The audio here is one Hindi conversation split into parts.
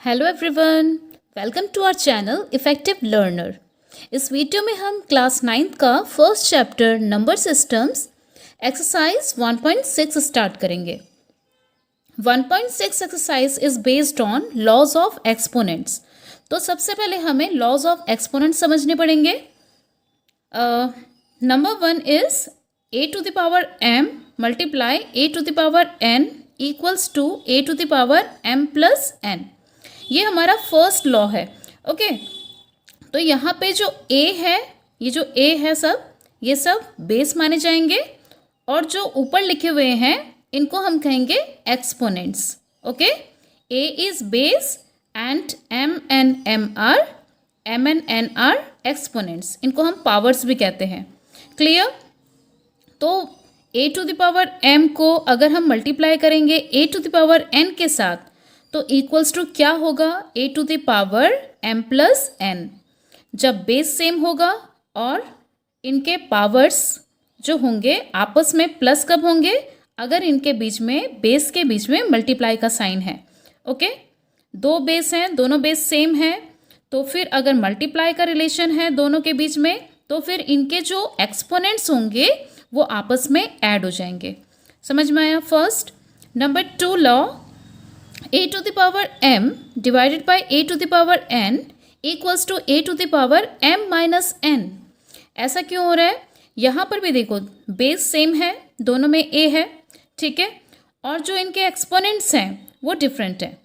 Hello everyone, welcome to our channel effective learner. इस वीडियो में हम क्लास 9th का first chapter number systems exercise 1.6 start करेंगे। 1.6 exercise is based on laws of exponents. तो सबसे पहले हमें लॉज ऑफ एक्सपोनेंट्स समझने पड़ेंगे। Number 1 is a to the power m multiply a to the power n equals to a to the power m plus n। ये हमारा फर्स्ट लॉ है। ओके, तो यहाँ पे जो a है, ये जो a है ये सब बेस माने जाएंगे और जो ऊपर लिखे हुए हैं इनको हम कहेंगे exponents. Okay, a is base and m and n are exponents. इनको हम पावर्स भी कहते हैं। क्लियर? तो a to the power m को अगर हम मल्टीप्लाई करेंगे a to the power n के साथ तो इक्वल्स टू क्या होगा? a to the power m plus n। जब बेस सेम होगा और इनके पावर्स जो होंगे आपस में प्लस कब होंगे? अगर इनके बीच में बेस के बीच में मल्टीप्लाई का साइन है। ओके, दो बेस हैं, दोनों बेस सेम है, तो फिर अगर मल्टीप्लाई का रिलेशन है दोनों के बीच में तो फिर इनके जो एक्सपोनेंट्स होंगे वो आपस में ऐड हो जाएंगे। समझ में आया? First. Number 2 law, a to the power m divided by a to the power n equals to a to the power m minus n। ऐसा क्यों हो रहा है? यहाँ पर भी देखो बेस सेम है, दोनों में a है, ठीक है, और जो इनके एक्सपोनेंट्स हैं वो डिफरेंट है।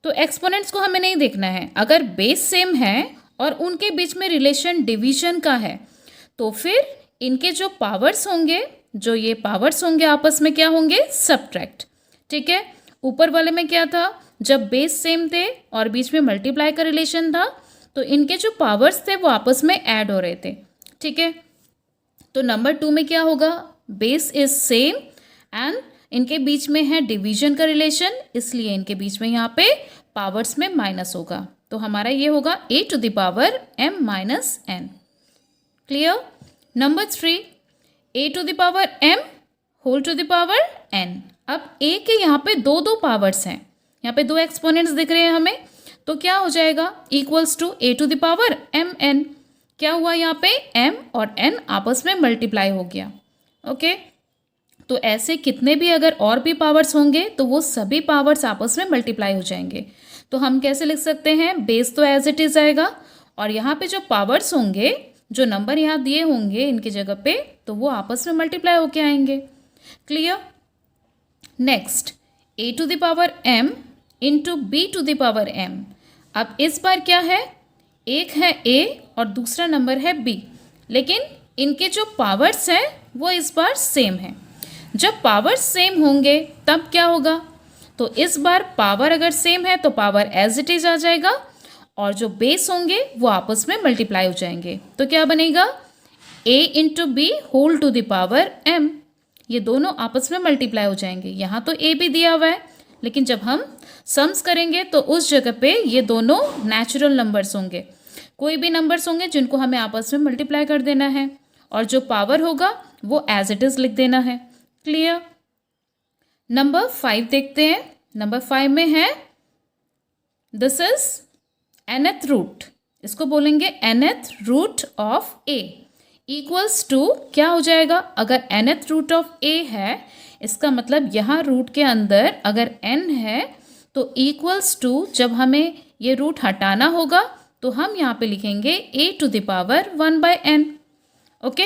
तो एक्सपोनेंट्स को हमें नहीं देखना है। अगर बेस सेम है और उनके बीच में रिलेशन डिवीजन का है तो फिर इनके जो पावर्स होंगे, जो ये पावर्स होंगे आपस में क्या होंगे? सब्ट्रैक्ट। ठीक है, ऊपर वाले में क्या था? जब बेस सेम थे और बीच में मल्टीप्लाई का रिलेशन था तो इनके जो पावर्स थे वो आपस में ऐड हो रहे थे। ठीक है, तो नंबर 2 में क्या होगा? बेस इज सेम एंड इनके बीच में है डिवीजन का रिलेशन, इसलिए इनके बीच में यहाँ पे पावर्स में माइनस होगा। तो हमारा ये होगा a to the power m minus n। Clear? Number 3, a to the power m whole to the power n। अब a के यहाँ पे दो पावर्स हैं, यहाँ पे दो एक्सपोनेंट्स दिख रहे हैं हमें, तो क्या हो जाएगा? Equals to a to the power m n। क्या हुआ? यहाँ पे m और n आपस में मल्टीप्लाई हो गया। ओके, तो ऐसे कितने भी अगर और भी पावर्स होंगे तो वो सभी पावर्स आपस में मल्टीप्लाई हो जाएंगे। तो हम कैसे लिख सकते हैं? बेस तो एज इट इज आएगा और यहाँ पे जो पावर्स होंगे, जो नंबर यहाँ दिए होंगे इनकी जगह पे, तो वो आपस में मल्टीप्लाई होके आएंगे। Clear? Next, a to the power m into b to the power m। अब इस बार क्या है? एक है a और दूसरा नंबर है b, लेकिन इनके जो पावर्स हैं वो इस बार सेम है। जब पावर्स सेम होंगे तब क्या होगा? तो इस बार पावर अगर सेम है तो पावर एज इट इज आ जाएगा और जो बेस होंगे वो आपस में मल्टीप्लाई हो जाएंगे। तो क्या बनेगा? a into B whole to the power m। ये दोनों आपस में मल्टीप्लाई हो जाएंगे। यहाँ तो a भी दिया हुआ है, लेकिन जब हम सम्स करेंगे तो उस जगह पे ये दोनों नेचुरल नंबर्स होंगे, कोई भी नंबर्स होंगे जिनको हमें आपस में मल्टीप्लाई कर देना है और जो पावर होगा वो एज इट इज लिख देना है। क्लियर? नंबर 5 देखते हैं। नंबर 5 में है दिस इज nth रूट, इसको बोलेंगे nth root of a equals to क्या हो जाएगा? अगर nth रूट ऑफ a है इसका मतलब यहाँ रूट के अंदर अगर n है तो इक्वल्स टू, जब हमें ये रूट हटाना होगा तो हम यहाँ पे लिखेंगे a to the power 1/n। Okay,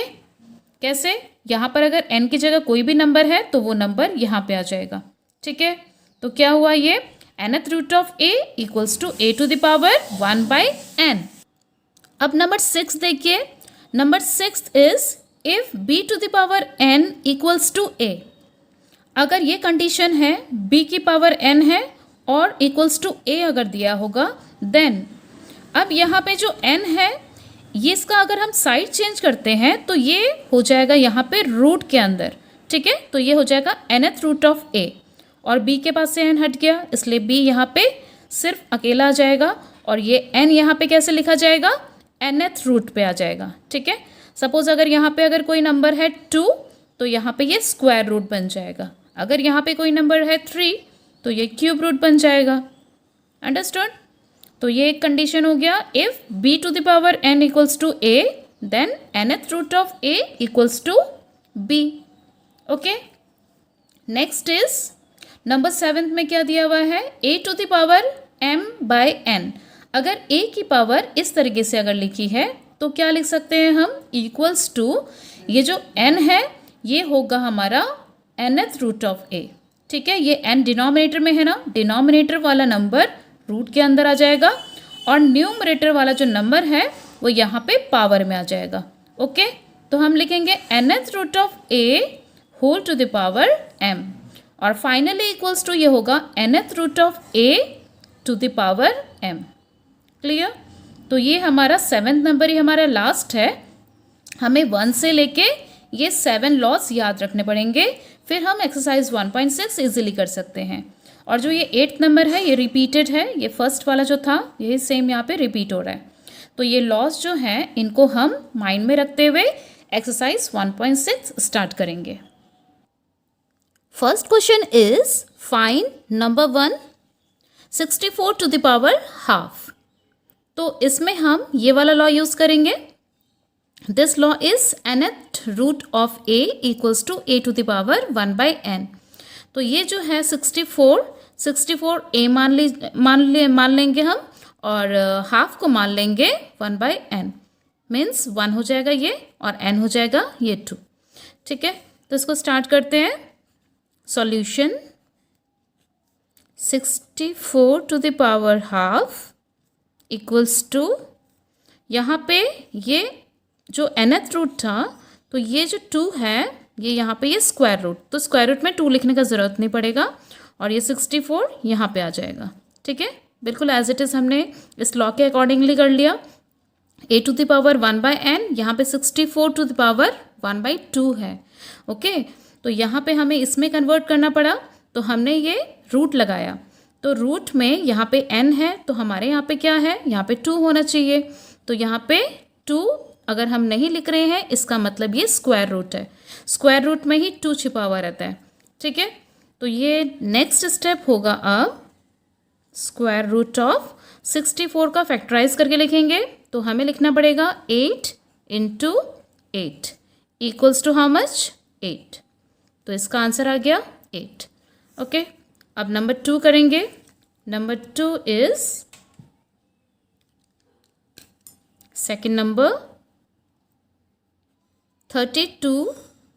कैसे? यहाँ पर अगर n की जगह कोई भी नंबर है तो वो नंबर यहाँ पे आ जाएगा। ठीक है, तो क्या हुआ? ये nth root of a equals to a to the power 1/n। अब नंबर 6 देखिए। Number 6 is if b to the power n equals to a। अगर ये कंडीशन है b की पावर n है और इक्वल्स टू a अगर दिया होगा, देन अब यहाँ पे जो n है ये इसका अगर हम साइड चेंज करते हैं तो ये हो जाएगा यहाँ पे रूट के अंदर। ठीक है, तो ये हो जाएगा nth रूट ऑफ a और b के पास से n हट गया, इसलिए b यहाँ पे सिर्फ अकेला आ जाएगा और ये n यहाँ पे कैसे लिखा जाएगा? nth रूट पे आ जाएगा। ठीक है, सपोज अगर यहाँ पे अगर कोई नंबर है 2 तो यहाँ पे ये स्क्वायर रूट बन जाएगा। अगर यहाँ पे कोई नंबर है 3 तो ये क्यूब रूट बन जाएगा। अंडरस्टूड? तो ये एक कंडीशन हो गया, if b to the power n equals to a then nth root of a equals to b। Okay, next is number 7 में क्या दिया हुआ है, a to the power m by n। अगर a की पावर इस तरीके से अगर लिखी है तो क्या लिख सकते हैं हम, इक्वल्स टू ये जो n है ये होगा हमारा nth रूट ऑफ a। ठीक है, ये n डिनोमिनेटर में है ना, डिनोमिनेटर वाला नंबर रूट के अंदर आ जाएगा और न्यूमरेटर वाला जो नंबर है वो यहाँ पे पावर में आ जाएगा। ओके, तो हम लिखेंगे nth root of a whole to the power m और फाइनली इक्वल्स टू ये होगा nth root of a to the power m। Clear? तो ये हमारा 7th नंबर ही हमारा लास्ट है। हमें 1 से लेके ये 7 लॉस याद रखने पड़ेंगे, फिर हम एक्सरसाइज 1.6 इजीली कर सकते हैं। और जो ये 8th नंबर है ये रिपीटेड है, ये फर्स्ट वाला जो था यही सेम यहाँ पे रिपीट हो रहा है। तो ये लॉस जो हैं इनको हम माइंड में रखते हुए एक्सरसाइज 1.6 स्टार्ट करेंगे। First question is find number 1 64 to the power half. तो इसमें हम ये वाला लॉ यूज करेंगे, this law is nth root of a equals to a to the power 1 by n। तो ये जो है 64 a मान लेंगे हम और हाफ को मान लेंगे 1 बाई n, मीन्स 1 हो जाएगा ये और n हो जाएगा ये 2। ठीक है, तो इसको स्टार्ट करते हैं। Solution 64 to the power half equals to, यहाँ पे ये जो nth रूट था तो ये जो 2 है ये यहाँ पे ये स्क्वायर रूट, तो स्क्वायर रूट में 2 लिखने का ज़रूरत नहीं पड़ेगा और ये 64 यहाँ पे आ जाएगा। ठीक है, बिल्कुल एज इट इज़ हमने इस लॉ के अकॉर्डिंगली कर लिया। a to the power 1 by n, यहाँ पे 64 टू द पावर 1 बाई 2 है। ओके, तो यहाँ पे हमें इसमें कन्वर्ट करना पड़ा, तो हमने ये रूट लगाया, तो रूट में यहाँ पे n है तो हमारे यहाँ पे क्या है, यहाँ पे 2 होना चाहिए। तो यहाँ पे 2 अगर हम नहीं लिख रहे हैं इसका मतलब ये स्क्वायर रूट है, स्क्वायर रूट में ही 2 छिपा हुआ रहता है। ठीक है, तो ये नेक्स्ट स्टेप होगा, अब स्क्वायर रूट ऑफ 64 का फैक्टराइज करके लिखेंगे, तो हमें लिखना पड़ेगा 8 into 8 equals to how much, 8। तो इसका आंसर आ गया 8। ओके, अब नंबर 2 करेंगे। Number 2 is second number 32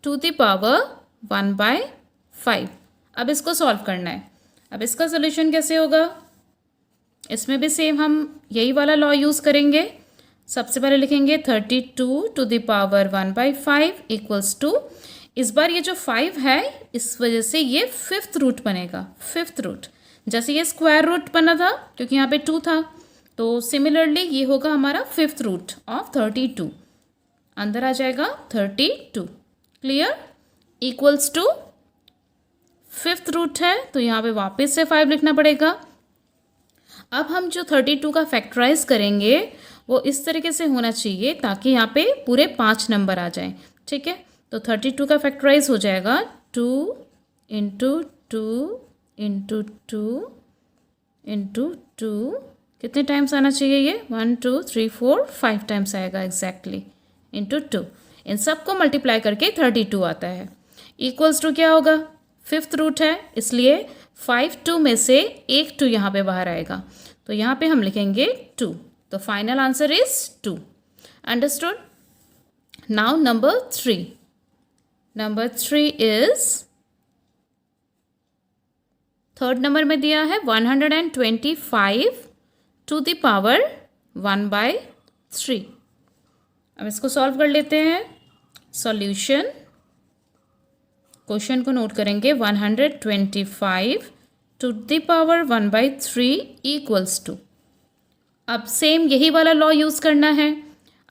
to the power 1 by 5। अब इसको सॉल्व करना है। अब इसका सोल्यूशन कैसे होगा, इसमें भी सेम हम यही वाला लॉ यूज़ करेंगे। सबसे पहले लिखेंगे 32 to the power 1 by 5 equals to, इस बार ये जो 5 है इस वजह से ये 5th रूट बनेगा, 5th रूट। जैसे ये स्क्वायर रूट बना था क्योंकि यहाँ पे 2 था, तो सिमिलरली ये होगा हमारा 5th रूट ऑफ 32, अंदर आ जाएगा 32। Clear? Equals to 5th root है तो यहाँ पे वापस से 5 लिखना पड़ेगा। अब हम जो 32 का फैक्टराइज करेंगे वो इस तरीके से होना चाहिए ताकि यहाँ पे पूरे 5 नंबर आ जाएं। ठीक है, तो 32 का फैक्टराइज हो जाएगा 2 इंटू 2 इंटू 2 इंटू 2, कितने टाइम्स आना चाहिए ये, 1 2 3 4 5 टाइम्स आएगा एग्जैक्टली, इंटू 2। इन सब को मल्टीप्लाई करके 32 आता है। इक्वल्स टू क्या होगा, 5th रूट है इसलिए 5 2 में से एक 2 यहाँ पे बाहर आएगा, तो यहाँ पे हम लिखेंगे 2। तो final answer is 2। Understood? Now number 3। Number 3 is, third number में दिया है 125 टू द पावर 1 बाई 3। अब इसको सॉल्व कर लेते हैं। सॉल्यूशन, क्वेश्चन को नोट करेंगे, 125 to the power 1 by 3 equals to, अब सेम यही वाला लॉ यूज़ करना है।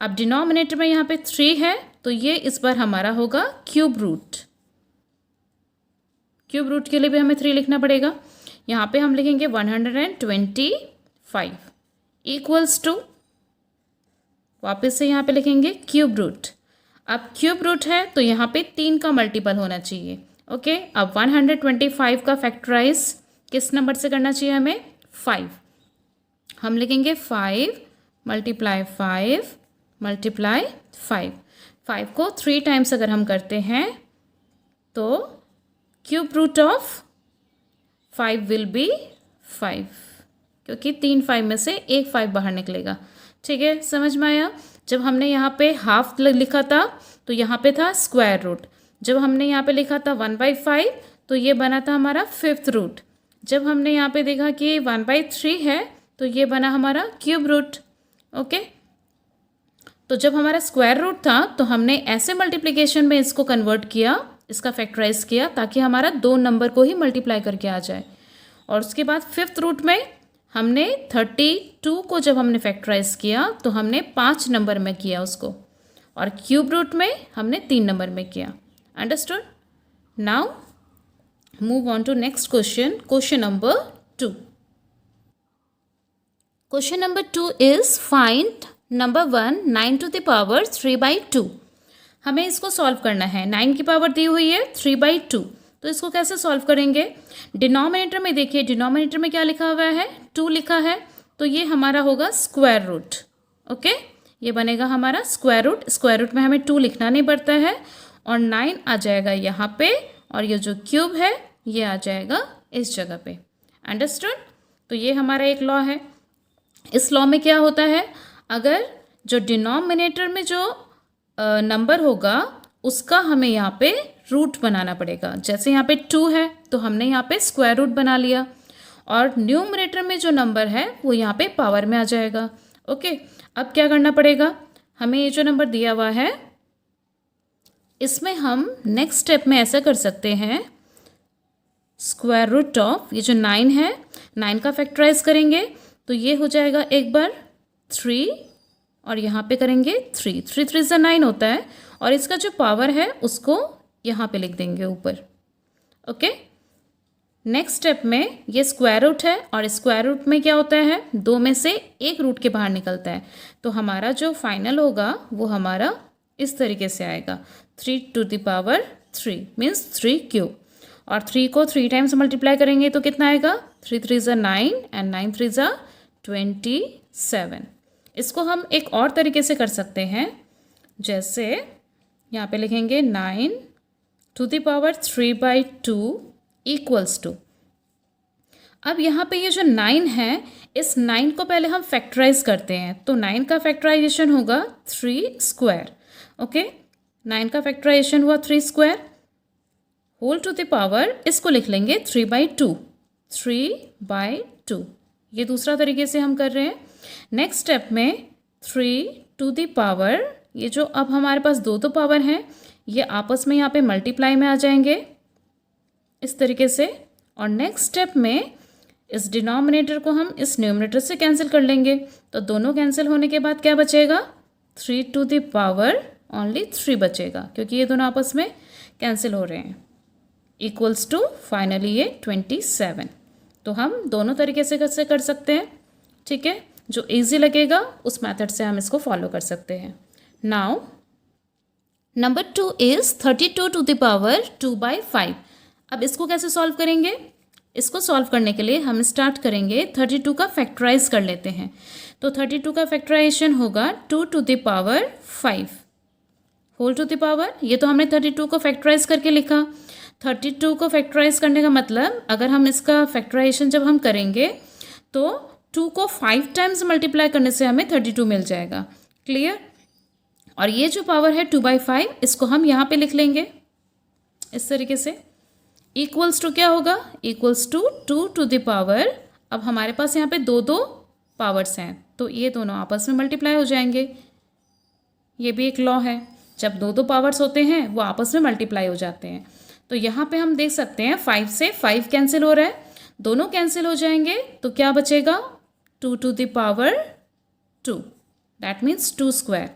अब डिनोमिनेटर में यहाँ पे 3 है तो ये इस बार हमारा होगा क्यूब रूट। क्यूब रूट के लिए भी हमें 3 लिखना पड़ेगा। यहाँ पे हम लिखेंगे 125 इक्वल्स टू, वापस से यहाँ पे लिखेंगे क्यूब रूट। अब क्यूब रूट है तो यहाँ पे 3 का मल्टीपल होना चाहिए। ओके, अब 125 का फैक्टराइज किस नंबर से करना चाहिए हमें, 5। हम लिखेंगे 5 मल्टीप्लाई 5 मल्टीप्लाई 5। 5 को 3 टाइम्स अगर हम करते हैं तो cube root of 5 will be 5, क्योंकि 3 5 में से एक 5 बाहर निकलेगा। ठीक है, समझ में आया। जब हमने यहाँ पे हाफ लिखा था तो यहाँ पे था स्क्वायर रूट। जब हमने यहाँ पे लिखा था 1/5 तो ये बना था हमारा 5th रूट। जब हमने यहाँ पे देखा कि 1/3 है तो ये बना हमारा क्यूब रूट। ओके, तो जब हमारा स्क्वायर रूट था तो हमने ऐसे मल्टीप्लिकेशन में इसको कन्वर्ट किया, इसका फैक्टराइज किया, ताकि हमारा 2 नंबर को ही मल्टीप्लाई करके आ जाए। और उसके बाद 5th रूट में हमने 32 को जब हमने फैक्टराइज किया तो हमने 5 नंबर में किया उसको, और क्यूब रूट में हमने 3 नंबर में किया। Understood? Now move on to next question, question number 2। Question number 2 is find number 1 9 to the power 3/2। हमें इसको सॉल्व करना है। 9 की पावर दी हुई है 3/2, तो इसको कैसे सॉल्व करेंगे? डिनोमिनेटर में देखिए, डिनोमिनेटर में क्या लिखा हुआ है? 2 लिखा है, तो ये हमारा होगा स्क्वायर रूट। ओके, ये बनेगा हमारा स्क्वायर रूट। स्क्वायर रूट में हमें 2 लिखना नहीं पड़ता है, और 9 आ जाएगा यहाँ पे, और ये जो क्यूब है ये आ जाएगा इस जगह पे। अंडरस्टूड? तो ये हमारा एक लॉ है। इस लॉ में क्या होता है, अगर जो डिनोमिनेटर में जो नंबर होगा उसका हमें यहाँ पे रूट बनाना पड़ेगा। जैसे यहाँ पे 2 है तो हमने यहाँ पे स्क्वायर रूट बना लिया, और न्यूमरेटर में जो नंबर है वो यहाँ पे पावर में आ जाएगा। ओके, अब क्या करना पड़ेगा, हमें ये जो नंबर दिया हुआ है इसमें हम नेक्स्ट स्टेप में ऐसा कर सकते हैं, स्क्वायर रूट ऑफ ये जो 9 है, 9 का फैक्टराइज करेंगे तो ये हो जाएगा एक बार 3, और यहाँ पे करेंगे 3 3 3 से 9 होता है, और इसका जो पावर है उसको यहाँ पे लिख देंगे ऊपर। ओके, नेक्स्ट स्टेप में ये स्क्वायर रूट है, और स्क्वायर रूट में क्या होता है, 2 में से एक रूट के बाहर निकलता है, तो हमारा जो फाइनल होगा वो हमारा इस तरीके से आएगा 3 to the power 3 means 3 cube. और 3 को 3 टाइम्स मल्टीप्लाई करेंगे तो कितना आएगा, 3 3 ज़ा 9 एंड 9 3 ज़ा 27। इसको हम एक और तरीके से कर सकते हैं, जैसे यहाँ पे लिखेंगे 9 to the power 3/2 equals to. अब यहाँ पे ये जो 9 है, इस 9 को पहले हम फैक्टराइज करते हैं, तो 9 का फैक्टराइजेशन होगा 3 स्क्वायर। ओके, 9 का फैक्टराइजेशन हुआ 3 square whole to the power, इसको लिख लेंगे 3/2 3/2। ये दूसरा तरीके से हम कर रहे हैं। नेक्स्ट स्टेप में 3 टू द पावर, ये जो अब हमारे पास दो पावर हैं ये आपस में यहाँ पे मल्टीप्लाई में आ जाएंगे इस तरीके से, और नेक्स्ट स्टेप में इस डिनोमिनेटर को हम इस न्यूमरेटर से कैंसिल कर लेंगे, तो दोनों कैंसिल होने के बाद क्या बचेगा, 3 टू द पावर ओनली 3 बचेगा, क्योंकि ये दोनों आपस में कैंसिल हो रहे हैं, इक्वल्स टू फाइनली ये 27। तो हम दोनों तरीके से कैसे कर सकते हैं, ठीक है, जो इजी लगेगा उस मेथड से हम इसको फॉलो कर सकते हैं। Now number 2 is 32 to the power 2/5। अब इसको कैसे सॉल्व करेंगे? इसको सॉल्व करने के लिए हम स्टार्ट करेंगे 32 का फैक्टराइज कर लेते हैं। तो 32 का फैक्टराइजेशन होगा 2 to the power 5 whole to the power, ये तो हमने 32 को फैक्टराइज करके लिखा। 32 को फैक्टराइज करने का मतलब, अगर हम इसका फैक्टराइजेशन जब हम करेंगे तो 2 को 5 टाइम्स मल्टीप्लाई करने से हमें 32 मिल जाएगा। क्लियर? और ये जो पावर है 2/5, इसको हम यहाँ पे लिख लेंगे इस तरीके से। इक्वल्स टू क्या होगा, equals to 2 to the power, अब हमारे पास यहाँ पे दो पावर्स हैं तो ये दोनों आपस में मल्टीप्लाई हो जाएंगे। ये भी एक लॉ है, जब दो पावर्स होते हैं वो आपस में मल्टीप्लाई हो जाते हैं। तो यहाँ पे हम देख सकते हैं 5 से 5 कैंसिल हो रहा है, दोनों कैंसिल हो जाएंगे, तो क्या बचेगा, 2 to the power 2, that means 2 square.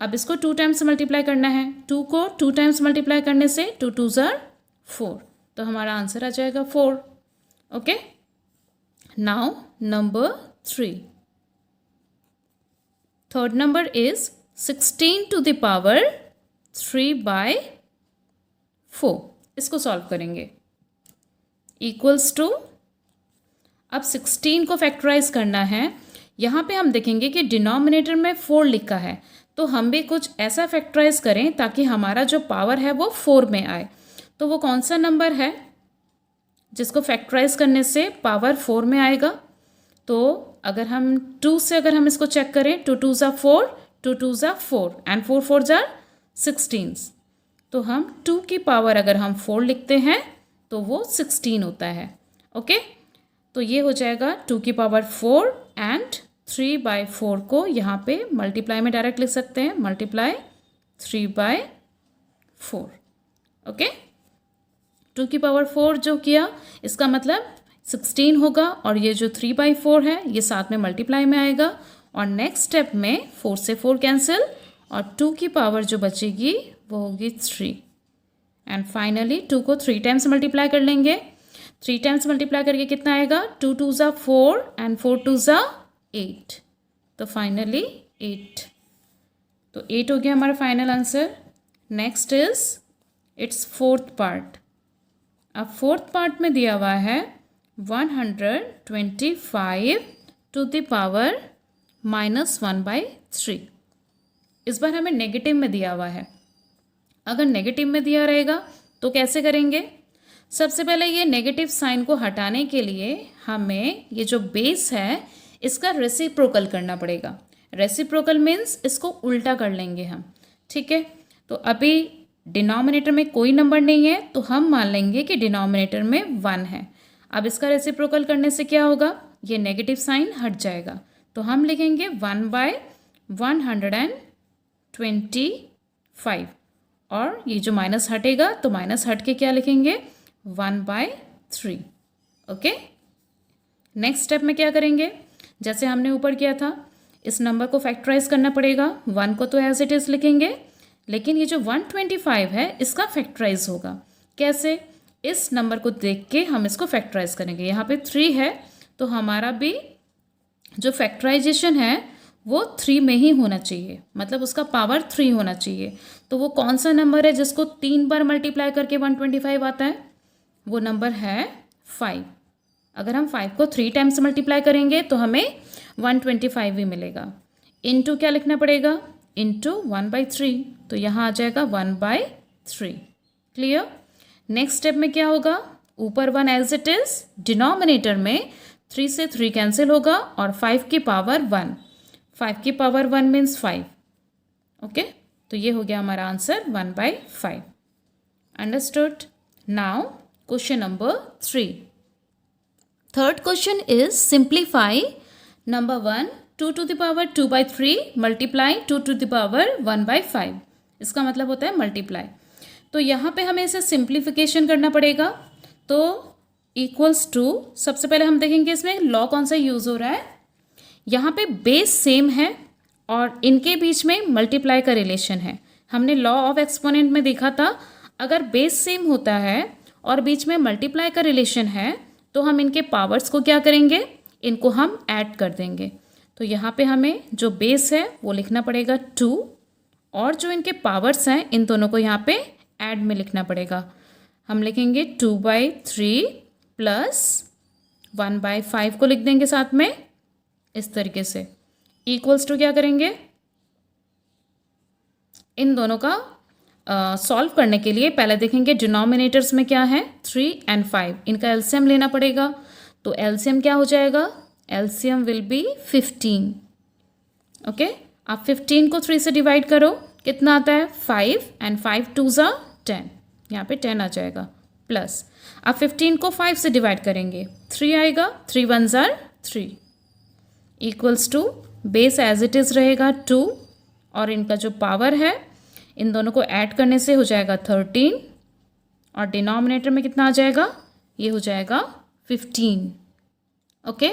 अब इसको 2 टाइम्स मल्टीप्लाई करना है, 2 को 2 टाइम्स मल्टीप्लाई करने से 2 2 ज़ा 4, तो हमारा आंसर आ जाएगा 4। Okay, now number 3, third number is 16 to the power 3/4। इसको सॉल्व करेंगे, इक्वल्स टू, अब 16 को फैक्टराइज करना है, यहाँ पे हम देखेंगे कि डिनोमिनेटर में 4 लिखा है, तो हम भी कुछ ऐसा फैक्टराइज करें ताकि हमारा जो पावर है वो 4 में आए। तो वो कौन सा नंबर है जिसको फैक्टराइज करने से पावर 4 में आएगा? तो अगर हम 2 से अगर हम इसको चेक करें, 2 2 ज़ा 4, 2 2 ज़ा 4 एंड 4 4 ज़ा 16, तो हम 2 की पावर अगर हम 4 लिखते हैं तो वो 16 होता है। ओके, तो ये हो जाएगा 2 की पावर 4 एंड 3/4 को यहाँ पे मल्टीप्लाई में डायरेक्ट लिख सकते हैं, मल्टीप्लाई 3/4। ओके, 2 की पावर 4 जो किया इसका मतलब 16 होगा, और ये जो 3/4 है ये साथ में मल्टीप्लाई में आएगा, और नेक्स्ट स्टेप में 4 से 4 कैंसिल, और 2 की पावर जो बचेगी वो होगी 3, एंड फाइनली 2 को 3 टाइम्स मल्टीप्लाई कर लेंगे। 3 टाइम्स मल्टीप्लाई करके कितना आएगा? 2 2 ज़ा 4 एंड 4 2 ज़ा 8, तो फाइनली 8। तो 8 हो गया हमारा final answer. Next is it's fourth part. अब फोर्थ पार्ट में दिया हुआ है 125 टू द पावर -1/3। इस बार हमें नेगेटिव में दिया हुआ है। अगर नेगेटिव में दिया रहेगा तो कैसे करेंगे? सबसे पहले ये नेगेटिव साइन को हटाने के लिए हमें ये जो बेस है इसका रेसिप्रोकल करना पड़ेगा। रेसिप्रोकल मीन्स इसको उल्टा कर लेंगे हम, ठीक है। तो अभी डिनोमिनेटर में कोई नंबर नहीं है तो हम मान लेंगे कि डिनोमिनेटर में 1 है। अब इसका रेसिप्रोकल करने से क्या होगा? ये नेगेटिव साइन हट जाएगा, तो हम लिखेंगे 1/125, और ये जो माइनस हटेगा तो माइनस हट के क्या लिखेंगे? 1/3। ओके, नेक्स्ट स्टेप में क्या करेंगे? जैसे हमने ऊपर किया था, इस नंबर को फैक्टराइज करना पड़ेगा। 1 को तो एज इट इज़ लिखेंगे, लेकिन ये जो 125 है इसका फैक्टराइज होगा। कैसे? इस नंबर को देख के हम इसको फैक्टराइज करेंगे। यहाँ पे 3 है तो हमारा भी जो फैक्टराइजेशन है वो 3 में ही होना चाहिए, मतलब उसका पावर 3 होना चाहिए। तो वो कौन सा नंबर है जिसको 3 बार मल्टीप्लाई करके 125 आता है? वो नंबर है 5। अगर हम 5 को 3 टाइम्स मल्टीप्लाई करेंगे तो हमें 125 भी मिलेगा। इनटू क्या लिखना पड़ेगा? इनटू 1/3, तो यहाँ आ जाएगा 1/3। क्लियर? नेक्स्ट स्टेप में क्या होगा? ऊपर 1 एज इट इज, डिनोमिनेटर में 3 से 3 कैंसिल होगा, और 5 की पावर 1, 5 की पावर 1 मीन्स 5। ओके, तो ये हो गया हमारा answer 1/5। Understood? Now question number 3। Third question is simplify number 1 2 to the power 2/3 multiply 2 to the power 1/5। इसका मतलब होता है मल्टीप्लाई। तो यहाँ पे हमें इसे सिंप्लीफिकेशन करना पड़ेगा। तो इक्वल्स टू, सबसे पहले हम देखेंगे इसमें लॉ कौन सा यूज़ हो रहा है। यहाँ पे बेस सेम है और इनके बीच में मल्टीप्लाई का रिलेशन है। हमने लॉ ऑफ एक्सपोनेंट में देखा था, अगर बेस सेम होता है और बीच में मल्टीप्लाई का रिलेशन है तो हम इनके पावर्स को क्या करेंगे? इनको हम ऐड कर देंगे। तो यहाँ पे हमें जो बेस है वो लिखना पड़ेगा 2, और जो इनके पावर्स हैं इन दोनों को यहाँ पे ऐड में लिखना पड़ेगा। हम लिखेंगे 2/3 प्लस 1/5 को लिख देंगे साथ में इस तरीके से। इक्वल्स टू क्या करेंगे? इन दोनों का सॉल्व करने के लिए पहले देखेंगे डिनोमिनेटर्स में क्या है, 3 एंड 5, इनका एलसीएम लेना पड़ेगा। तो एलसीएम क्या हो जाएगा? LCM will be 15। ओके, आप 15 को 3 से डिवाइड करो, कितना आता है? 5, एंड 5 2 ज़ा 10, यहाँ पे 10 आ जाएगा, प्लस आप 15 को 5 से डिवाइड करेंगे, 3 आएगा, 3 1 ज़ा 3, equals to base as it is रहेगा 2, और इनका जो पावर है इन दोनों को ऐड करने से हो जाएगा 13, और डिनोमिनेटर में कितना आ जाएगा? ये हो जाएगा 15। ओके,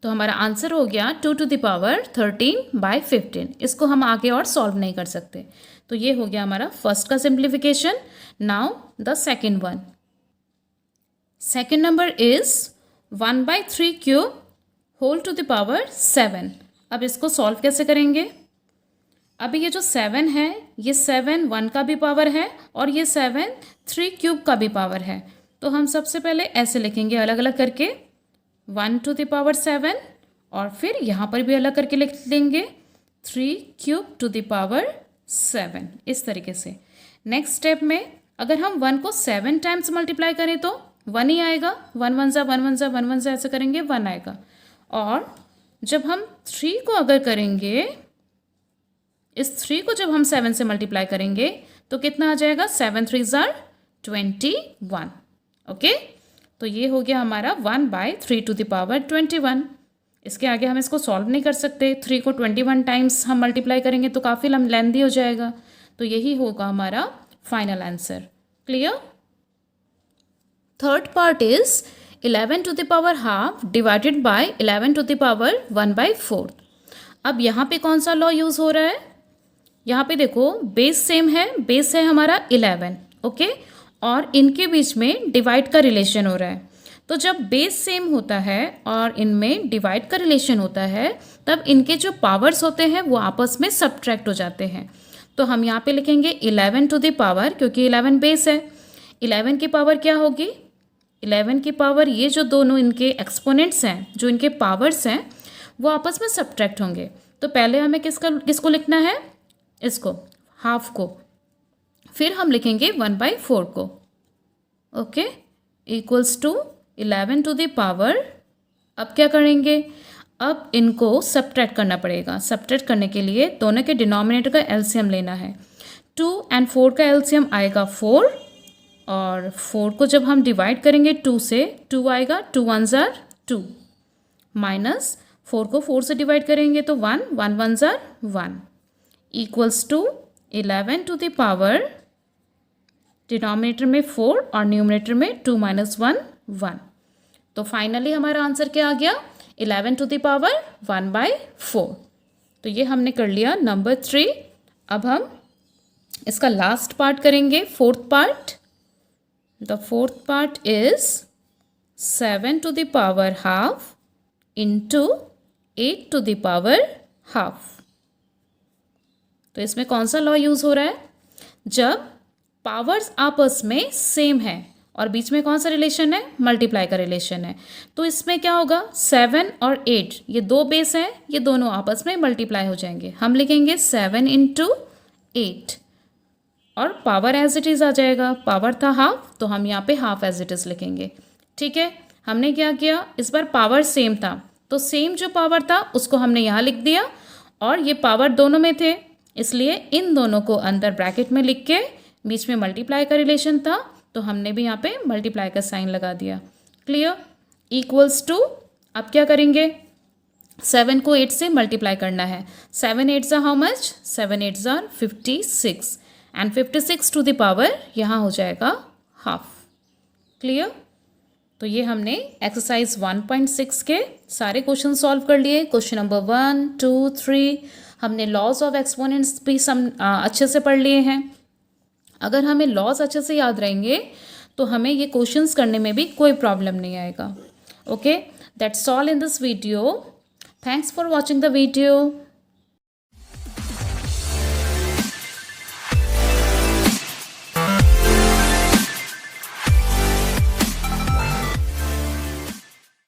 तो हमारा आंसर हो गया 2 to the power 13/15। इसको हम आगे और सॉल्व नहीं कर सकते। तो ये हो गया हमारा फर्स्ट का simplification. Now the second one. Second number is 1/3 cube whole to the power 7। अब इसको सॉल्व कैसे करेंगे? अभी ये जो 7 है, ये 7 1 का भी पावर है और ये 7 3 क्यूब का भी पावर है। तो हम सबसे पहले ऐसे लिखेंगे अलग अलग करके, 1 to the power 7 और फिर यहाँ पर भी अलग करके लिख लेंगे 3³ to the power 7 इस तरीके से। नेक्स्ट स्टेप में अगर हम 1 को 7 टाइम्स मल्टीप्लाई करें तो 1 ही आएगा, 1 1 ज़ा 1 1 ज़ा 1 1 ज़ा ऐसे करेंगे 1 आएगा। और जब हम 3 को अगर करेंगे, इस 3 को जब हम 7 से मल्टीप्लाई करेंगे तो कितना आ जाएगा, 7 3 ज़ा 21। ओके, तो ये हो गया हमारा 1/3⁻21। इसके आगे हम इसको सॉल्व नहीं कर सकते, 3 को 21 टाइम्स हम मल्टीप्लाई करेंगे तो काफ़ी लेंथी हो जाएगा। तो यही होगा हमारा final answer. Clear? Third part is 11⁻½ divided by 11⁻1/4। अब यहाँ पे कौन सा लॉ यूज़ हो रहा है? यहाँ पे देखो बेस सेम है, बेस है हमारा 11, ओके, और इनके बीच में डिवाइड का रिलेशन हो रहा है। तो जब बेस सेम होता है और इनमें डिवाइड का रिलेशन होता है तब इनके जो पावर्स होते हैं वो आपस में सब्ट्रैक्ट हो जाते हैं। तो हम यहाँ पे लिखेंगे 11⁻, क्योंकि 11 बेस है, 11 की पावर क्या होगी, 11 की पावर, ये जो दोनों इनके एक्सपोनेंट्स हैं, जो इनके पावर्स हैं, वो आपस में सब्ट्रैक्ट होंगे। तो पहले हमें किसको लिखना है, इसको, हाफ को, फिर हम लिखेंगे 1/4 को, ओके, इक्वल्स टू 11⁻। अब क्या करेंगे, अब इनको सब्ट्रैक्ट करना पड़ेगा। सब्ट्रैक्ट करने के लिए दोनों के डिनोमिनेटर का एलसीएम लेना है। 2 और 4 का एलसीएम आएगा 4, और 4 को जब हम डिवाइड करेंगे 2 से, 2 आएगा, 2 1 ज़ा 2, माइनस 4 को 4 से डिवाइड करेंगे तो 1 1 1 ज़ा 1, इक्वल्स टू 11⁻, डिनोमिनेटर में 4 और न्यूमरेटर में 2 - 1 1। तो फाइनली हमारा आंसर क्या आ गया, 11⁻1/4। तो ये हमने कर लिया नंबर 3। अब हम इसका लास्ट पार्ट करेंगे, fourth part. The fourth part is 7⁻½ into 8⁻½ तो इसमें कौन सा लॉ यूज़ हो रहा है, जब पावर्स आपस में सेम है और बीच में कौन सा रिलेशन है, मल्टीप्लाई का रिलेशन है। तो इसमें क्या होगा, 7 और 8 ये दो बेस हैं, ये दोनों आपस में मल्टीप्लाई हो जाएंगे। हम लिखेंगे 7 × 8 और पावर एज इट इज़ आ जाएगा। पावर था हाफ, तो हम यहाँ पे हाफ एज इट इज़ लिखेंगे। ठीक है, हमने क्या किया, इस बार पावर सेम था तो सेम जो पावर था उसको हमने यहाँ लिख दिया, और ये पावर दोनों में थे इसलिए इन दोनों को अंदर ब्रैकेट में लिख के, बीच में मल्टीप्लाई का रिलेशन था तो हमने भी यहाँ पे मल्टीप्लाई का साइन लगा दिया। क्लियर? इक्वल्स टू, अब क्या करेंगे, 7 को 8 से मल्टीप्लाई करना है। 7 8 ज़ा हाउ मच, 7 8 ज़ा 56, एंड 56 टू द पावर यहाँ हो जाएगा हाफ। क्लियर? तो ये हमने एक्सरसाइज 1.6 के सारे क्वेश्चन सॉल्व कर लिए। क्वेश्चन नंबर 1 2 3 हमने लॉज ऑफ एक्सपोनेंट्स भी अच्छे से पढ़ लिए हैं। अगर हमें लॉज अच्छे से याद रहेंगे तो हमें ये क्वेश्चंस करने में भी कोई प्रॉब्लम नहीं आएगा। Okay, that's all in this video. Thanks for watching the video.